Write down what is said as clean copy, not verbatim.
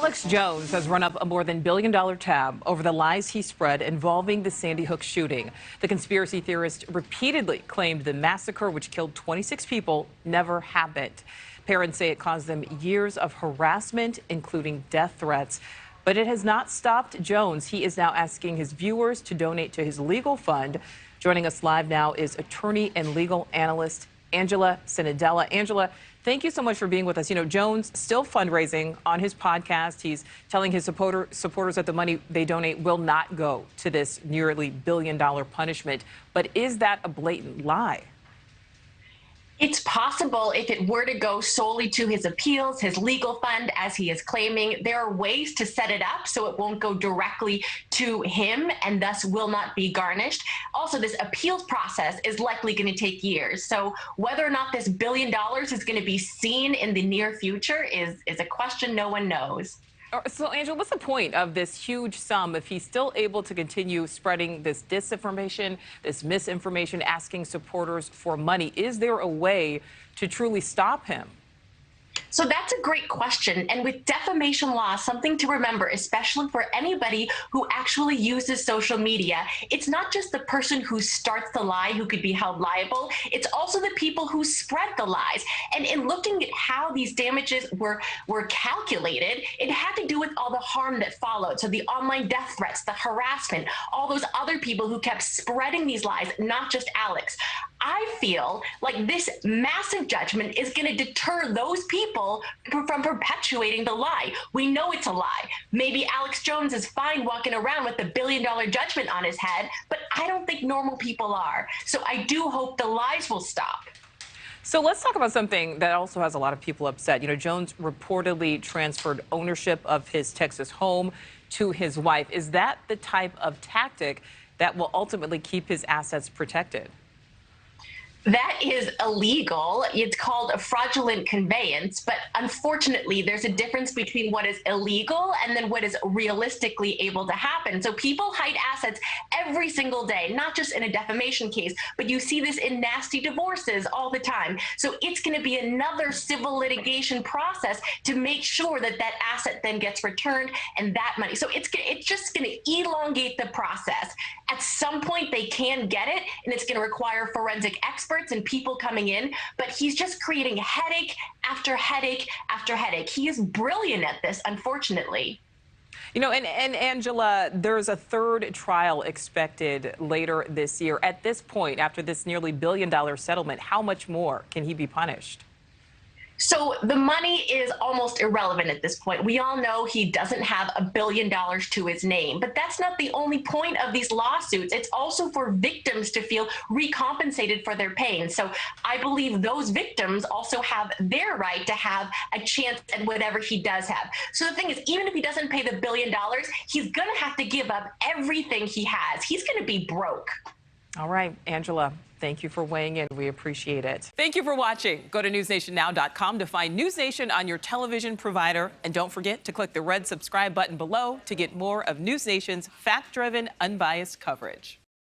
Alex Jones has run up a more than billion-dollar tab over the lies he spread involving the Sandy Hook shooting. The conspiracy theorist repeatedly claimed the massacre, which killed 26 people, never happened. Parents say it caused them years of harassment, including death threats. But it has not stopped Jones. He is now asking his viewers to donate to his legal fund. Joining us live now is attorney and legal analyst Angela Sinadella. Angela, thank you so much for being with us. You know, Jones still fundraising on his podcast. He's telling his supporters that the money they donate will not go to this nearly billion-dollar punishment. But is that a blatant lie? It's possible if it were to go solely to his appeals, his legal fund, as he is claiming. There are ways to set it up so it won't go directly to him and thus will not be garnished. Also, this appeals process is likely going to take years. So whether or not this $1 billion is going to be seen in the near future is a question no one knows. So, Angela, what's the point of this huge sum if he's still able to continue spreading this disinformation, this misinformation, asking supporters for money? Is there a way to truly stop him? So that's a great question. And with defamation law, something to remember, especially for anybody who actually uses social media, it's not just the person who starts the lie who could be held liable. It's also the people who spread the lies. And in looking at how these damages were calculated, it had to do with all the harm that followed. So the online death threats, the harassment, all those other people who kept spreading these lies, not just Alex. I feel like this massive judgment is going to deter those people from perpetuating the lie. We know it's a lie. Maybe Alex Jones is fine walking around with a $1 billion judgment on his head, but I don't think normal people are. So I do hope the lies will stop. So let's talk about something that also has a lot of people upset. You know, Jones reportedly transferred ownership of his Texas home to his wife. Is that the type of tactic that will ultimately keep his assets protected? That is illegal. It's called a fraudulent conveyance. But unfortunately, there's a difference between what is illegal and then what is realistically able to happen. So people hide assets every single day, not just in a defamation case, but you see this in nasty divorces all the time. So it's going to be another civil litigation process to make sure that that asset then gets returned and that money. So it's just going to elongate the process. At some point, they can get it, and it's going to require forensic experts and people coming in, but he's just creating headache after headache after headache. He is brilliant at this, unfortunately. You know, and Angela, there's a third trial expected later this year. At this point, after this nearly $1 billion settlement, how much more can he be punished? So the money is almost irrelevant at this point. We all know he doesn't have $1 billion to his name, but that's not the only point of these lawsuits. It's also for victims to feel recompensated for their pain. So I believe those victims also have their right to have a chance at whatever he does have. So the thing is, even if he doesn't pay the $1 billion, he's going to have to give up everything he has. He's going to be broke. All right, Angela, thank you for weighing in. We appreciate it. Thank you for watching. Go to newsnationnow.com to find NewsNation on your television provider. And don't forget to click the red subscribe button below to get more of NewsNation's fact-driven, unbiased coverage.